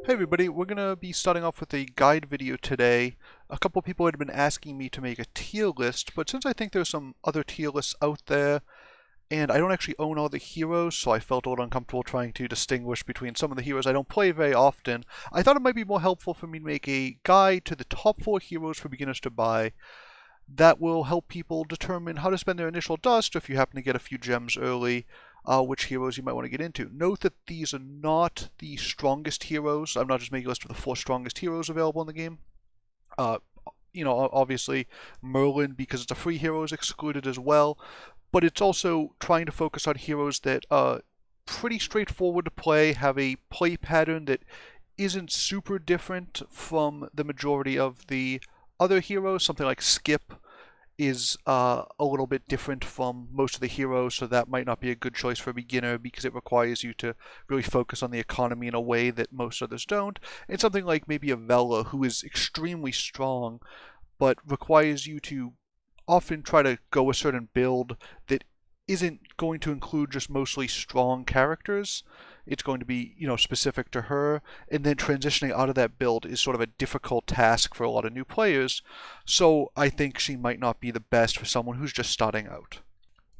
Hey everybody, we're going to be starting off with a guide video today. A couple people had been asking me to make a tier list, but since I think there's some other tier lists out there, and I don't actually own all the heroes, so I felt a little uncomfortable trying to distinguish between some of the heroes I don't play very often, I thought it might be more helpful for me to make a guide to the top 4 heroes for beginners to buy that will help people determine how to spend their initial dust, or if you happen to get a few gems early, which heroes you might want to get into. Note that these are not the strongest heroes. I'm not just making a list of the 4 strongest heroes available in the game. Uh, obviously Merlin, because it's a free hero, is excluded as well, but it's also trying to focus on heroes that are pretty straightforward to play, have a play pattern that isn't super different from the majority of the other heroes. Something like Skip is a little bit different from most of the heroes, so that might not be a good choice for a beginner because it requires you to really focus on the economy in a way that most others don't. And something like maybe a Vela, who is extremely strong, but requires you to often try to go a certain build that isn't going to include just mostly strong characters. It's going to be, specific to her, and then transitioning out of that build is sort of a difficult task for a lot of new players, so I think she might not be the best for someone who's just starting out.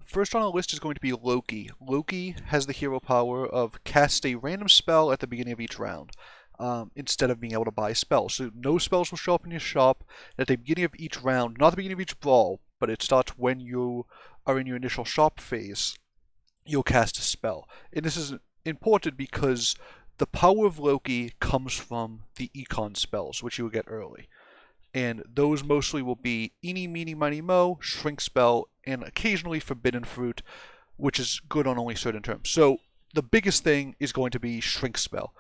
First on our list is going to be Loki. Loki has the hero power of cast a random spell at the beginning of each round, instead of being able to buy spells. So no spells will show up in your shop at the beginning of each round, not the beginning of each brawl, but it starts when you are in your initial shop phase. You'll cast a spell. And this is important because the power of Loki comes from the econ spells, which you will get early. And those mostly will be Eeny, Meeny, Miny, Mo, Shrink Spell, and occasionally Forbidden Fruit, which is good on only certain terms. So the biggest thing is going to be Shrink Spell.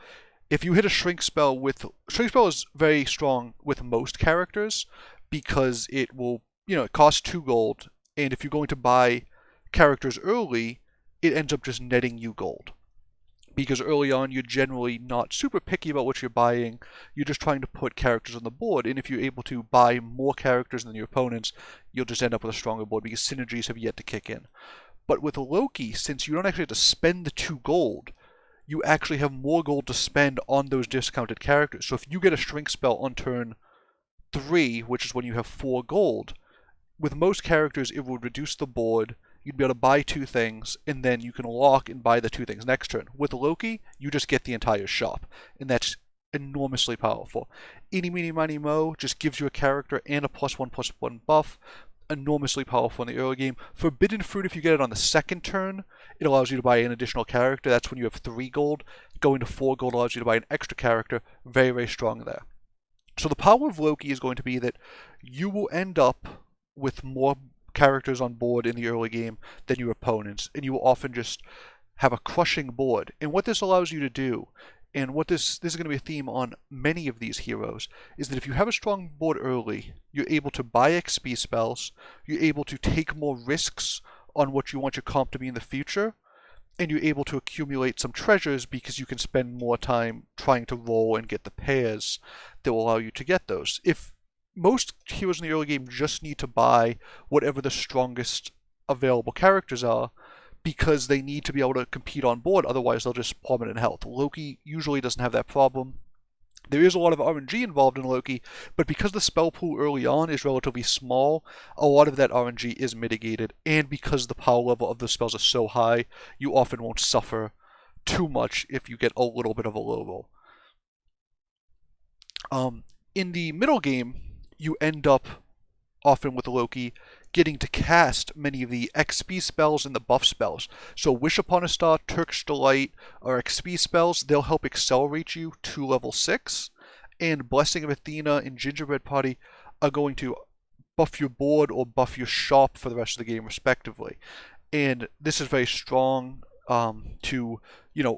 If you hit a Shrink Spell is very strong with most characters because it will, it costs 2 gold, and if you're going to buy characters early, it ends up just netting you gold, because early on you're generally not super picky about what you're buying. You're just trying to put characters on the board, and if you're able to buy more characters than your opponents, you'll just end up with a stronger board because synergies have yet to kick in. But with Loki, since you don't actually have to spend the 2 gold, you actually have more gold to spend on those discounted characters. So if you get a Shrink Spell on turn 3, which is when you have 4 gold, with most characters it would reduce the board. You'd be able to buy 2 things, and then you can lock and buy the 2 things next turn. With Loki, you just get the entire shop, and that's enormously powerful. Eeny, Meeny, Miny, Mo just gives you a character and a +1/+1 buff, enormously powerful in the early game. Forbidden Fruit, if you get it on the second turn, it allows you to buy an additional character. That's when you have 3 gold. Going to 4 gold allows you to buy an extra character. Very, very strong there. So the power of Loki is going to be that you will end up with more characters on board in the early game than your opponents, and you will often just have a crushing board. And what this allows you to do, and what this is going to be a theme on many of these heroes, is that if you have a strong board early, you're able to buy XP spells, you're able to take more risks on what you want your comp to be in the future, and you're able to accumulate some treasures because you can spend more time trying to roll and get the pairs that will allow you to get those. If most heroes in the early game just need to buy whatever the strongest available characters are because they need to be able to compete on board, otherwise they'll just plummet in health. Loki usually doesn't have that problem. There is a lot of RNG involved in Loki, but because the spell pool early on is relatively small, a lot of that RNG is mitigated, and because the power level of the spells is so high, you often won't suffer too much if you get a little bit of a low roll. In the middle game, you end up often with Loki getting to cast many of the XP spells and the buff spells. So Wish Upon a Star, Turkish Delight are XP spells. They'll help accelerate you to level 6. And Blessing of Athena and Gingerbread Party are going to buff your board or buff your shop for the rest of the game respectively. And this is very strong to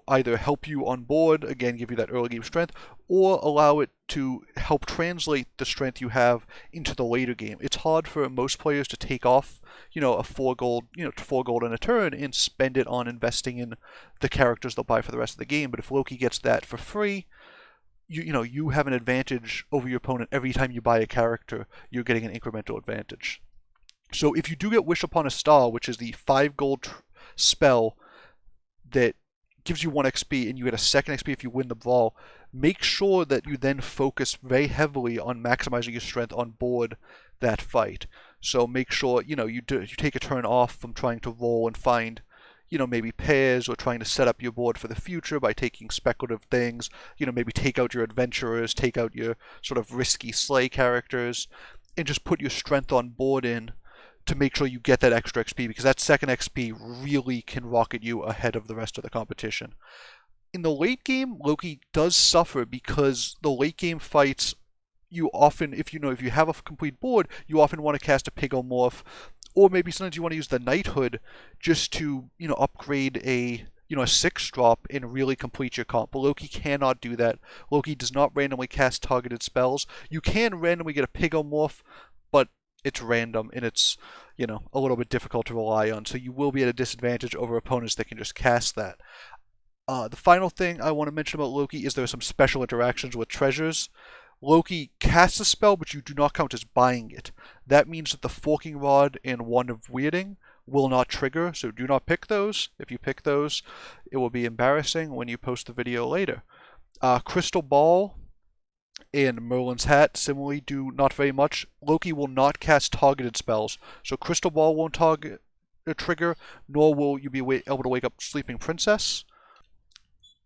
either help you on board, again give you that early game strength, or allow it to help translate the strength you have into the later game. It's hard for most players to take off a 4 gold in a turn and spend it on investing in the characters they'll buy for the rest of the game. But if Loki gets that for free, you have an advantage over your opponent. Every time you buy a character, you're getting an incremental advantage. So if you do get Wish Upon a Star, which is the 5 gold spell that gives you 1 XP, and you get a 2nd XP if you win the brawl. Make sure that you then focus very heavily on maximizing your strength on board that fight. So make sure, you take a turn off from trying to roll and find, maybe pairs, or trying to set up your board for the future by taking speculative things. Maybe take out your adventurers, take out your sort of risky slay characters, and just put your strength on board in to make sure you get that extra XP, because that 2nd XP really can rocket you ahead of the rest of the competition. In the late game, Loki does suffer because the late game fights, you often, if you have a complete board, you often want to cast a Pigomorph, or maybe sometimes you want to use the Knighthood just to, upgrade a 6 drop and really complete your comp. But Loki cannot do that. Loki does not randomly cast targeted spells. You can randomly get a Pigomorph, but it's random, and it's, a little bit difficult to rely on. So you will be at a disadvantage over opponents that can just cast that. The final thing I want to mention about Loki is there are some special interactions with treasures. Loki casts a spell, but you do not count as buying it. That means that the Forking Rod and Wand of Weirding will not trigger, so do not pick those. If you pick those, it will be embarrassing when you post the video later. Crystal Ball and Merlin's Hat similarly do not very much. Loki will not cast targeted spells, so Crystal Ball won't target a trigger, nor will you be able to wake up Sleeping Princess.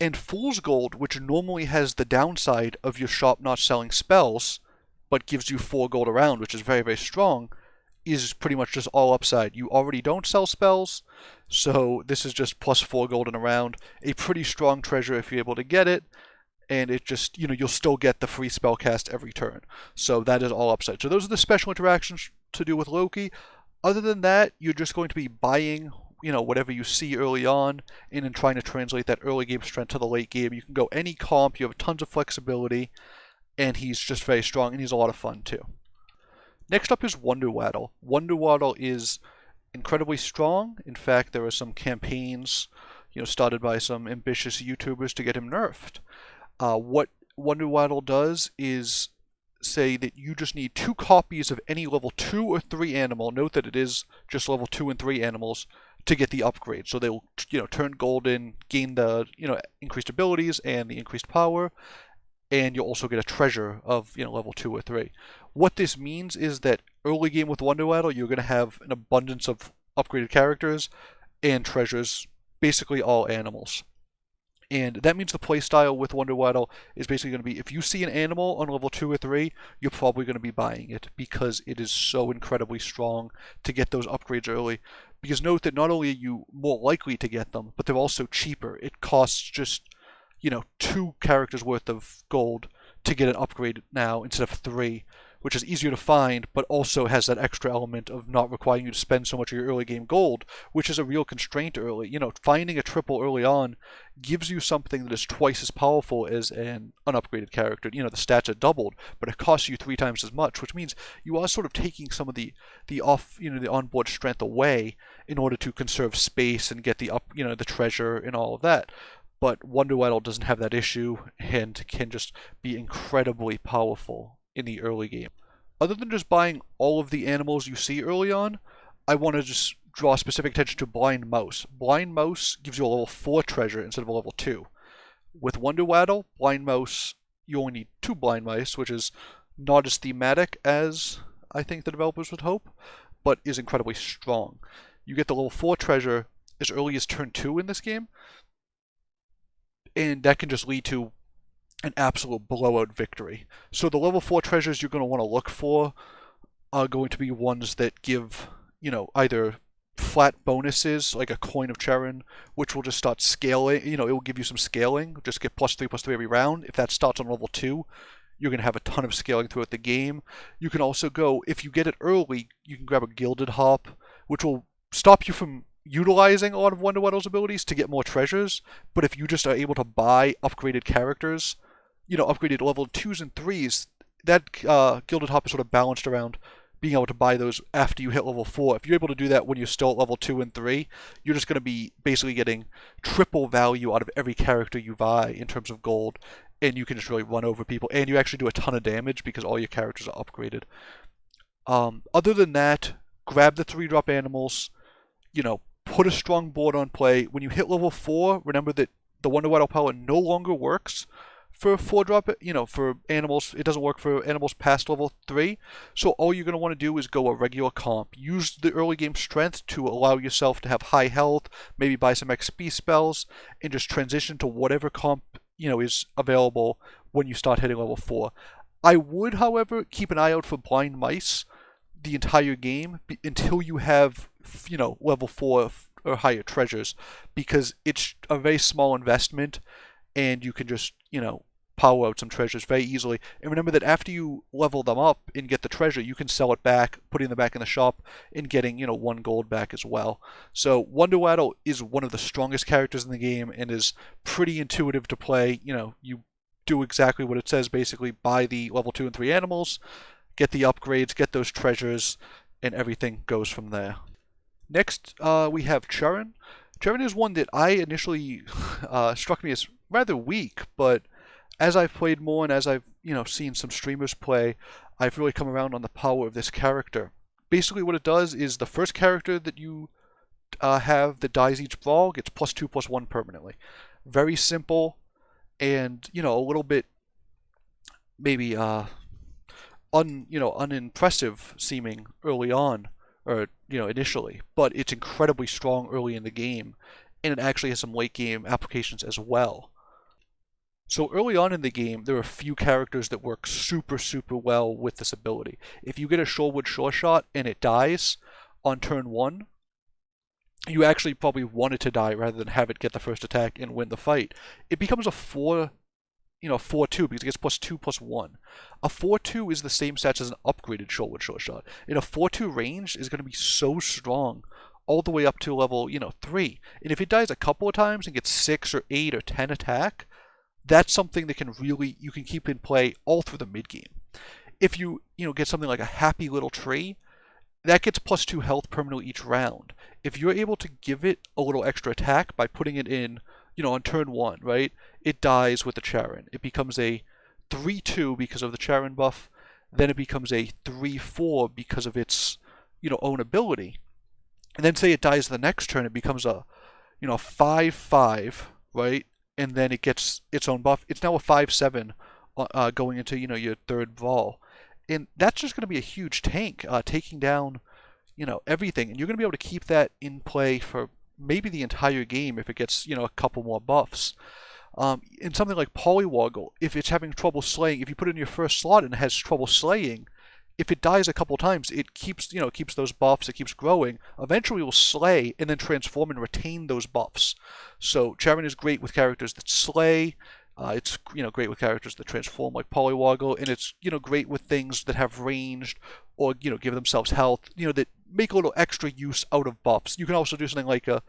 And Fool's Gold, which normally has the downside of your shop not selling spells, but gives you 4 gold a round, which is very, very strong, is pretty much just all upside. You already don't sell spells, so this is just plus 4 gold in a round. A pretty strong treasure if you're able to get it, and it just, you'll still get the free spell cast every turn. So that is all upside. So those are the special interactions to do with Loki. Other than that, you're just going to be buying, whatever you see early on, and then trying to translate that early game strength to the late game. You can go any comp, you have tons of flexibility, and he's just very strong, and he's a lot of fun too. Next up is Wonder Waddle. Wonder Waddle is incredibly strong. In fact, there are some campaigns, started by some ambitious YouTubers to get him nerfed. What Wonder Waddle does is say that you just need 2 copies of any level 2 or 3 animal. Note that it is just level 2 and 3 animals to get the upgrade. So they will, turn golden, gain the, increased abilities and the increased power, and you'll also get a treasure of, level 2 or 3. What this means is that early game with Wonder Waddle, you're going to have an abundance of upgraded characters and treasures, basically all animals. And that means the playstyle with Wonder Waddle is basically going to be, if you see an animal on level 2 or 3, you're probably going to be buying it, because it is so incredibly strong to get those upgrades early. Because note that not only are you more likely to get them, but they're also cheaper. It costs just, 2 characters worth of gold to get an upgrade now instead of 3, which is easier to find, but also has that extra element of not requiring you to spend so much of your early game gold, which is a real constraint early. Finding a triple early on gives you something that is twice as powerful as an unupgraded character. The stats are doubled, but it costs you 3 times as much, which means you are sort of taking some of the onboard strength away in order to conserve space and get the the treasure and all of that. But Wonder Waddle doesn't have that issue and can just be incredibly powerful in the early game. Other than just buying all of the animals you see early on, I want to just draw specific attention to Blind Mouse. Blind Mouse gives you a level 4 treasure instead of a level 2. With Wonder Waddle, Blind Mouse, you only need 2 Blind Mice, which is not as thematic as I think the developers would hope, but is incredibly strong. You get the level 4 treasure as early as turn 2 in this game, and that can just lead to an absolute blowout victory. So the level 4 treasures you're going to want to look for are going to be ones that give, either flat bonuses, like a Coin of Charon, which will just start scaling. It will give you some scaling, just get +3/+3 every round. If that starts on level 2, you're going to have a ton of scaling throughout the game. You can also go, if you get it early, you can grab a Gilded Hop, which will stop you from utilizing a lot of Wonder Waddle's abilities to get more treasures. But if you just are able to buy upgraded characters, upgraded level 2s and 3s, that Gilded Hop is sort of balanced around being able to buy those after you hit level 4. If you're able to do that when you're still at level 2 and 3, you're just going to be basically getting triple value out of every character you buy in terms of gold, and you can just really run over people, and you actually do a ton of damage because all your characters are upgraded. Other than that, grab the 3-drop animals, put a strong board on play. When you hit level 4, remember that the Wonder Waddle power no longer works for 4-drop, for animals. It doesn't work for animals past level 3. So all you're going to want to do is go a regular comp. Use the early game strength to allow yourself to have high health, maybe buy some XP spells, and just transition to whatever comp, is available when you start hitting level 4. I would, however, keep an eye out for blind mice the entire game until you have, level 4 or higher treasures, because it's a very small investment and you can just, power out some treasures very easily. And remember that after you level them up and get the treasure, you can sell it back, putting them back in the shop and getting, 1 gold back as well. So Wonder Waddle is one of the strongest characters in the game and is pretty intuitive to play. You do exactly what it says, basically buy the level 2 and 3 animals, get the upgrades, get those treasures, and everything goes from there. Next, we have Charon. Charon is one that I initially struck me as rather weak, but as I've played more and as I've seen some streamers play, I've really come around on the power of this character. Basically, what it does is the first character that you have that dies each brawl gets +2/+1 permanently. Very simple, and a little bit maybe unimpressive seeming early on, or initially, but it's incredibly strong early in the game, and it actually has some late game applications as well. So early on in the game, there are a few characters that work super, super well with this ability. If you get a Shorewood Shore Shot and it dies on turn 1, you actually probably want it to die rather than have it get the first attack and win the fight. It becomes a 4-2 because it gets +2/+1. A 4-2 is the same stats as an upgraded Shorewood Shore Shot. And a 4-2 range is going to be so strong all the way up to level 3. And if it dies a couple of times and gets 6 or 8 or 10 attack, that's something that you can keep in play all through the mid game. If you get something like a Happy Little Tree, that gets +2 health permanently each round. If you're able to give it a little extra attack by putting it in, on turn 1, right? It dies with the Charon. It becomes a 3-2 because of the Charon buff. Then it becomes a 3-4 because of its, own ability. And then say it dies the next turn, it becomes a, 5-5, right? And then it gets its own buff. It's now a 5-7 going into, your third Brawl. And that's just going to be a huge tank, taking down, everything. And you're going to be able to keep that in play for maybe the entire game if it gets, a couple more buffs. In something like Polywoggle, if it's having trouble slaying, if you put it in your first slot and it has trouble slaying, if it dies a couple times, it keeps, keeps those buffs, it keeps growing. Eventually it will slay and then transform and retain those buffs. So Charon is great with characters that slay. It's great with characters that transform like Polywoggle, and it's great with things that have ranged or give themselves health, that make a little extra use out of buffs. You can also do something like a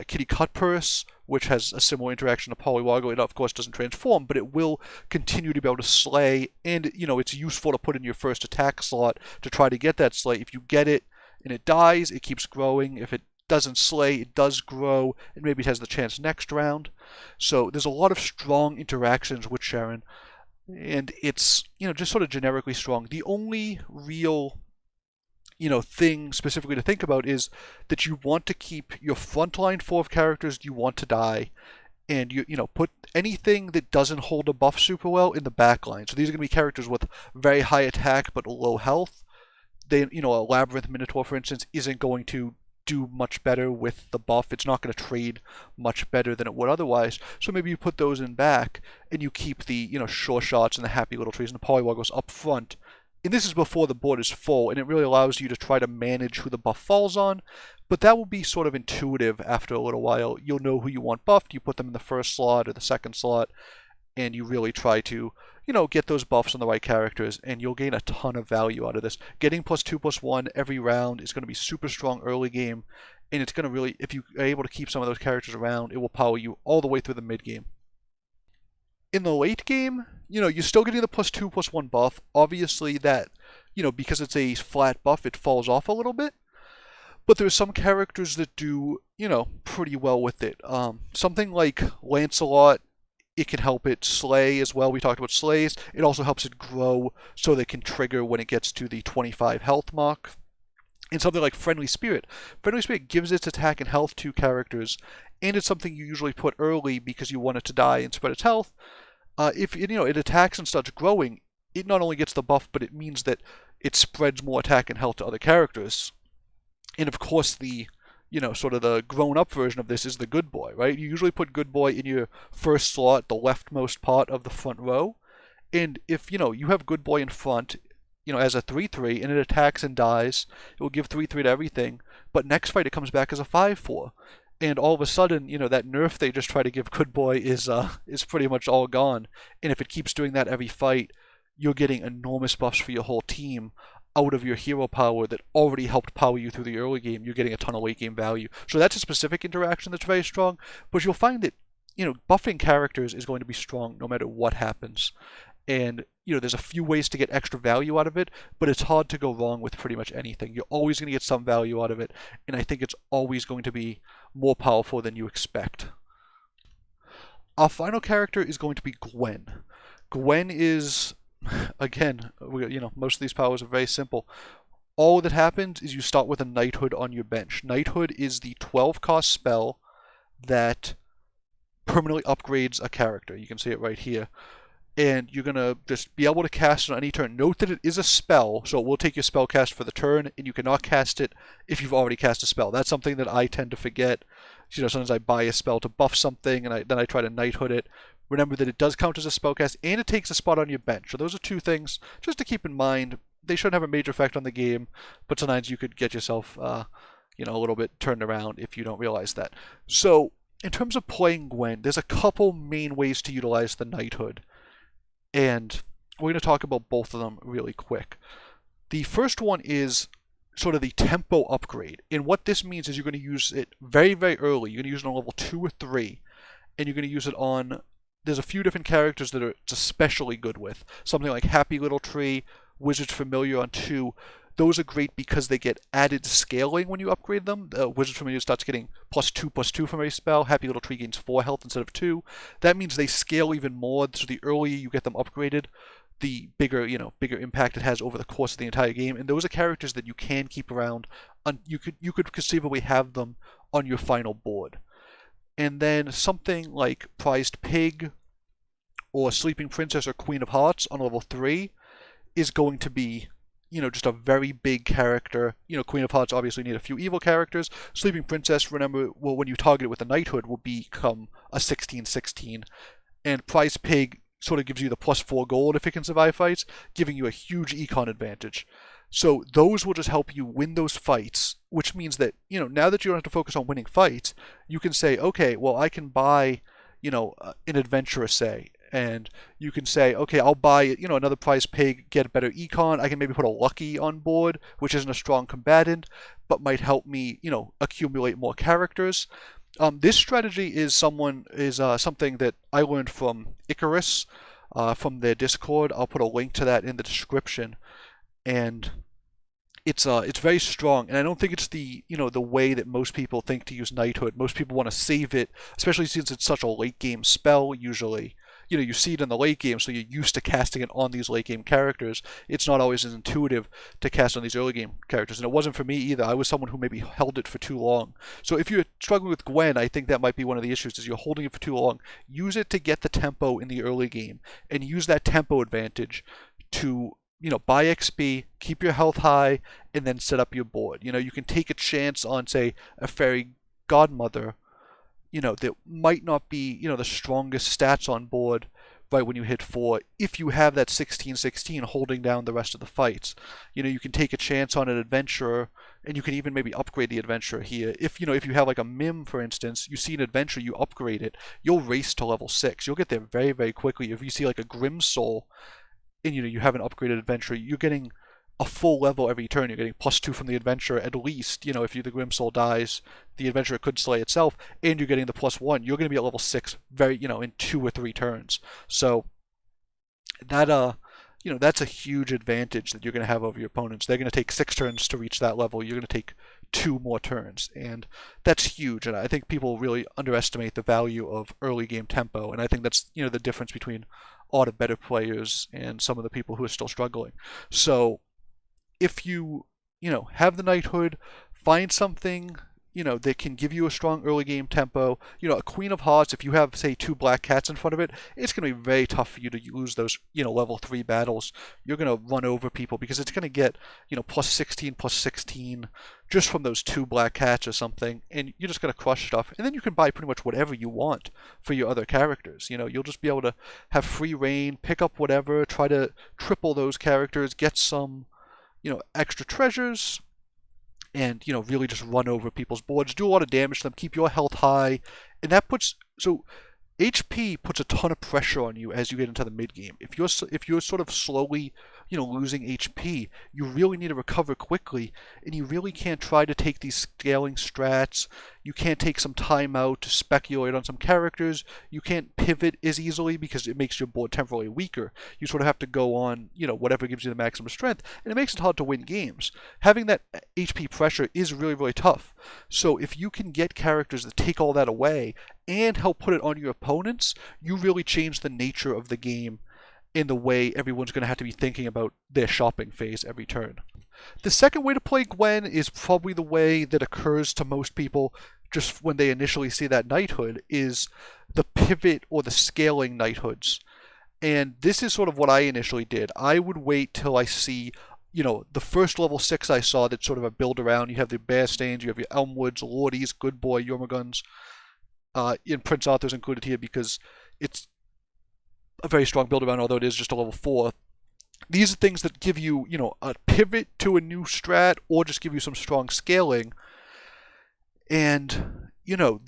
Kitty Cutpurse, which has a similar interaction to Polywoggle. It of course doesn't transform, but it will continue to be able to slay, and it's useful to put in your first attack slot to try to get that slay. If you get it and it dies, it keeps growing. If it doesn't slay, it does grow, and maybe it has the chance next round. So there's a lot of strong interactions with Charon, and it's just sort of generically strong. The only real thing specifically to think about is that you want to keep your frontline 4 of characters you want to die, and put anything that doesn't hold a buff super well in the back line. So these are going to be characters with very high attack but low health. They, a Labyrinth Minotaur, for instance, isn't going to do much better with the buff. It's not going to trade much better than it would otherwise. So maybe you put those in back, and you keep the Shore Shots and the Happy Little Trees and the Polywoggles up front. And this is before the board is full, and it really allows you to try to manage who the buff falls on. But that will be sort of intuitive after a little while. You'll know who you want buffed. You put them in the first slot or the second slot, and you really try to get those buffs on the right characters, and you'll gain a ton of value out of this. Getting +2/+1 every round is going to be super strong early game, and it's going to really, if you are able to keep some of those characters around, it will power you all the way through the mid game. In the late game, you're still getting the +2/+1 buff. Obviously that, because it's a flat buff, it falls off a little bit. But there are some characters that do, pretty well with it. Something like Lancelot, it can help it slay as well. We talked about slays. It also helps it grow so they can trigger when it gets to the 25 health mark. And something like Friendly Spirit. Friendly Spirit gives its attack and health to characters, and it's something you usually put early because you want it to die and spread its health. If it attacks and starts growing, it not only gets the buff, but it means that it spreads more attack and health to other characters. And of course, sort of the grown-up version of this is the Good Boy, right? You usually put Good Boy in your first slot, the leftmost part of the front row. And if, you have Good Boy in front, as a 3/3, and it attacks and dies, it will give 3/3 to everything, but next fight it comes back as a 5/4. And all of a sudden, that nerf they just try to give Good Boy is pretty much all gone. And if it keeps doing that every fight, you're getting enormous buffs for your whole team out of your hero power that already helped power you through the early game. You're getting a ton of late game value. So that's a specific interaction that's very strong, but you'll find that, buffing characters is going to be strong no matter what happens. And, there's a few ways to get extra value out of it, but it's hard to go wrong with pretty much anything. You're always going to get some value out of it, and I think it's always going to be more powerful than you expect. Our final character is going to be Gwen. Gwen is, again, most of these powers are very simple. All that happens is you start with a Knighthood on your bench. Knighthood is the 12-cost spell that permanently upgrades a character. You can see it right here. And you're going to just be able to cast it on any turn. Note that it is a spell, so it will take your spell cast for the turn, and you cannot cast it if you've already cast a spell. That's something that I tend to forget. Sometimes I buy a spell to buff something, and then I try to Knighthood it. Remember that it does count as a spell cast, and it takes a spot on your bench. So those are two things just to keep in mind. They shouldn't have a major effect on the game, but sometimes you could get yourself, a little bit turned around if you don't realize that. So, in terms of playing Gwen, there's a couple main ways to utilize the Knighthood. And we're going to talk about both of them really quick. The first one is sort of the tempo upgrade. And what this means is you're going to use it very, very early. You're going to use it on level 2 or 3. And you're going to use it on... There's a few different characters that it's especially good with. Something like Happy Little Tree, Wizard's Familiar on 2. Those are great because they get added scaling when you upgrade them. Wizard's Familiar starts getting +2/+2 from every spell. Happy Little Tree gains 4 health instead of 2. That means they scale even more, so the earlier you get them upgraded, the bigger impact it has over the course of the entire game. And those are characters that you can keep around. You could conceivably have them on your final board. And then something like Prized Pig or Sleeping Princess or Queen of Hearts on level 3 is going to be just a very big character. Queen of Hearts obviously need a few evil characters. Sleeping Princess, remember, when you target it with a Knighthood, will become a 16/16. And Prize Pig sort of gives you the +4 gold if it can survive fights, giving you a huge econ advantage. So those will just help you win those fights, which means that, now that you don't have to focus on winning fights, you can say, okay, well, I can buy, an adventurer, say, and you can say, okay, I'll buy, another Prize Pig, get a better econ. I can maybe put a Lucky on board, which isn't a strong combatant, but might help me, accumulate more characters. This strategy is something that I learned from Icarus, from their Discord. I'll put a link to that in the description, and it's very strong. And I don't think it's the way that most people think to use Knighthood. Most people want to save it, especially since it's such a late game spell usually. You see it in the late game, so you're used to casting it on these late game characters. It's not always as intuitive to cast on these early game characters, and it wasn't for me either. I was someone who maybe held it for too long. So if you're struggling with Gwen, I think that might be one of the issues, is you're holding it for too long. Use it to get the tempo in the early game, and use that tempo advantage to buy XP, keep your health high, and then set up your board. You can take a chance on, say, a fairy godmother, that might not be, the strongest stats on board right when you hit 4, if you have that 16/16 holding down the rest of the fights. You can take a chance on an adventurer, and you can even maybe upgrade the adventurer here. If you have like a Mim, for instance, you see an adventurer, you upgrade it, you'll race to level 6. You'll get there very, very quickly. If you see like a Grim Soul, and you have an upgraded adventurer, you're getting a full level every turn. You're getting +2 from the adventurer at least. If the Grim Soul dies, the adventurer could slay itself, and you're getting the +1. You're going to be at level 6 in 2 or 3 turns. So that that's a huge advantage that you're going to have over your opponents. They're going to take 6 turns to reach that level. You're going to take 2 more turns, and that's huge. And I think people really underestimate the value of early game tempo, and I think that's the difference between a lot of better players and some of the people who are still struggling. So if you have the knighthood, find something, that can give you a strong early game tempo. A Queen of Hearts, if you have, say, two black cats in front of it, it's going to be very tough for you to lose those, level 3 battles. You're going to run over people because it's going to get, plus 16, plus 16 just from those two black cats or something, and you're just going to crush stuff. And then you can buy pretty much whatever you want for your other characters. You'll just be able to have free reign, pick up whatever, try to triple those characters, get some, extra treasures, and really just run over people's boards, do a lot of damage to them, keep your health high, and that HP puts a ton of pressure on you as you get into the mid game. If you're sort of slowly losing HP, you really need to recover quickly, and you really can't try to take these scaling strats. You can't take some time out to speculate on some characters. You can't pivot as easily because it makes your board temporarily weaker. You sort of have to go on, whatever gives you the maximum strength, and it makes it hard to win games. Having that HP pressure is really, really tough. So if you can get characters that take all that away and help put it on your opponents, you really change the nature of the game in the way everyone's going to have to be thinking about their shopping phase every turn. The second way to play Gwen is probably the way that occurs to most people just when they initially see that knighthood, is the pivot or the scaling knighthoods. And this is sort of what I initially did. I would wait till I see, the first level 6 I saw that sort of a build around. You have the Bear Stains, you have your Elmwoods, Lordies, Good Boy, Yormaguns, and Prince Arthur's included here because it's a very strong build around, although it is just a level 4. These are things that give you, a pivot to a new strat or just give you some strong scaling. And,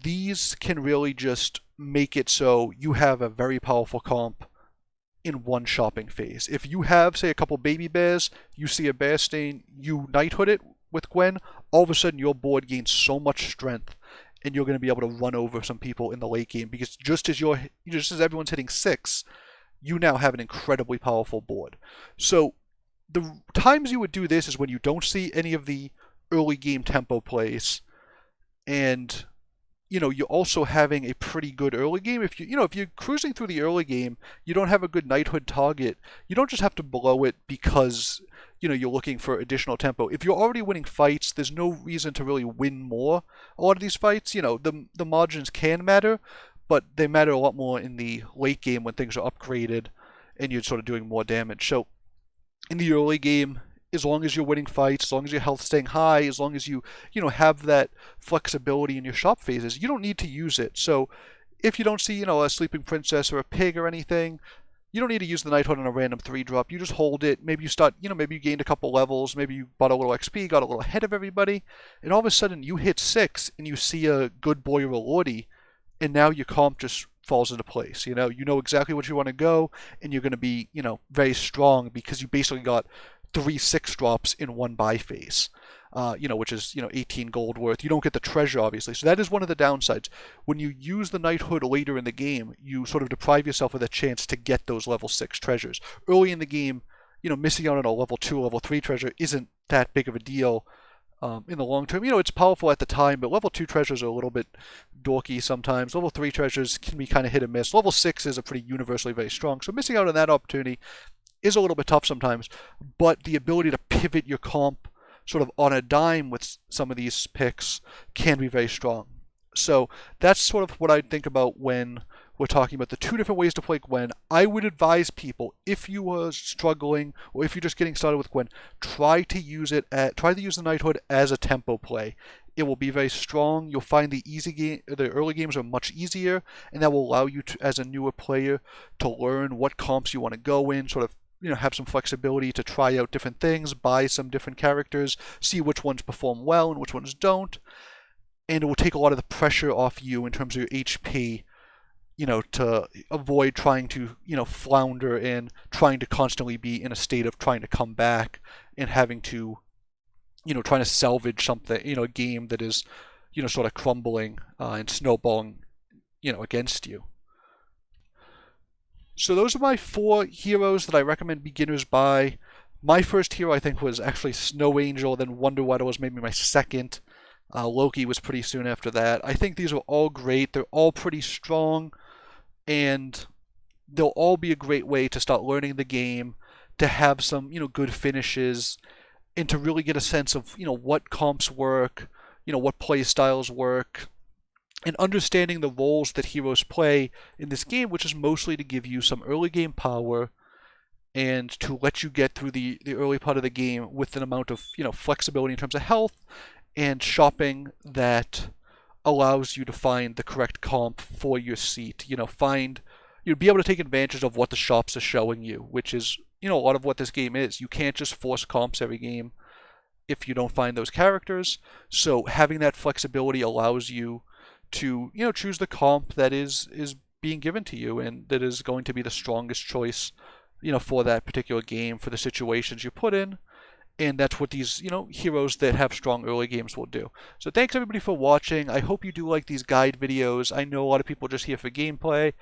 these can really just make it so you have a very powerful comp in one shopping phase. If you have, say, a couple baby bears, you see a bear stain, you knighthood it with Gwen, all of a sudden your board gains so much strength, and you're going to be able to run over some people in the late game because just as everyone's hitting 6, you now have an incredibly powerful board. So the times you would do this is when you don't see any of the early game tempo plays, and you're also having a pretty good early game. If you're cruising through the early game, you don't have a good knighthood target, you don't just have to blow it because you're looking for additional tempo. If you're already winning fights, there's no reason to really win more. A lot of these fights, the margins can matter, but they matter a lot more in the late game when things are upgraded and you're sort of doing more damage. So in the early game, as long as you're winning fights, as long as your health's staying high, as long as you have that flexibility in your shop phases, you don't need to use it. So if you don't see, a sleeping princess or a pig or anything, you don't need to use the knighthood on a random 3-drop. You just hold it. Maybe you start, maybe you gained a couple levels. Maybe you bought a little XP, got a little ahead of everybody. And all of a sudden you hit 6 and you see a good boy or a lordy. And now your comp just falls into place. You know exactly what you want to go. And you're going to be, very strong because you basically got 3 6-drops in one buy phase. Which is, 18 gold worth. You don't get the treasure, obviously. So that is one of the downsides. When you use the knighthood later in the game, you sort of deprive yourself of the chance to get those level 6 treasures. Early in the game, missing out on a level 2, level 3 treasure isn't that big of a deal in the long term. It's powerful at the time, but level 2 treasures are a little bit dorky sometimes. Level 3 treasures can be kind of hit and miss. Level 6 is a pretty universally very strong. So missing out on that opportunity is a little bit tough sometimes, but the ability to pivot your comp sort of on a dime with some of these picks can be very strong. So that's sort of what I think about when we're talking about the 2 different ways to play Gwen. I would advise people, if you are struggling or if you're just getting started with Gwen, try to use the knighthood as a tempo play. It will be very strong. You'll find the early games are much easier, and that will allow you to, as a newer player, to learn what comps you want to go in, sort of have some flexibility to try out different things, buy some different characters, see which ones perform well and which ones don't. And it will take a lot of the pressure off you in terms of your HP, to avoid trying to, flounder and trying to constantly be in a state of trying to come back and having to, trying to salvage something, a game that is, sort of crumbling and snowballing, against you. So those are my 4 heroes that I recommend beginners buy. My first hero, I think, was actually Snow Angel, then Wonder Waddle was maybe my second. Loki was pretty soon after that. I think these are all great. They're all pretty strong, and they'll all be a great way to start learning the game, to have some, good finishes, and to really get a sense of, what comps work, what play styles work, and understanding the roles that heroes play in this game, which is mostly to give you some early game power and to let you get through the early part of the game with an amount of, flexibility in terms of health and shopping that allows you to find the correct comp for your seat. You'd be able to take advantage of what the shops are showing you, which is, a lot of what this game is. You can't just force comps every game if you don't find those characters. So having that flexibility allows you to, choose the comp that is being given to you and that is going to be the strongest choice, for that particular game, for the situations you put in. And that's what these, heroes that have strong early games will do. So thanks everybody for watching. I hope you do like these guide videos. I know a lot of people are just here for gameplay.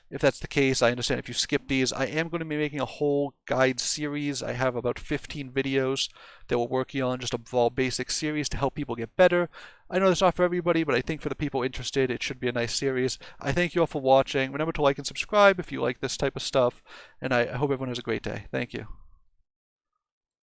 If that's the case, I understand if you skip these. I am going to be making a whole guide series. I have about 15 videos that we're working on, just a Brawl basic series to help people get better. I know that's not for everybody, but I think for the people interested, it should be a nice series. I thank you all for watching. Remember to like and subscribe if you like this type of stuff, and I hope everyone has a great day. Thank you.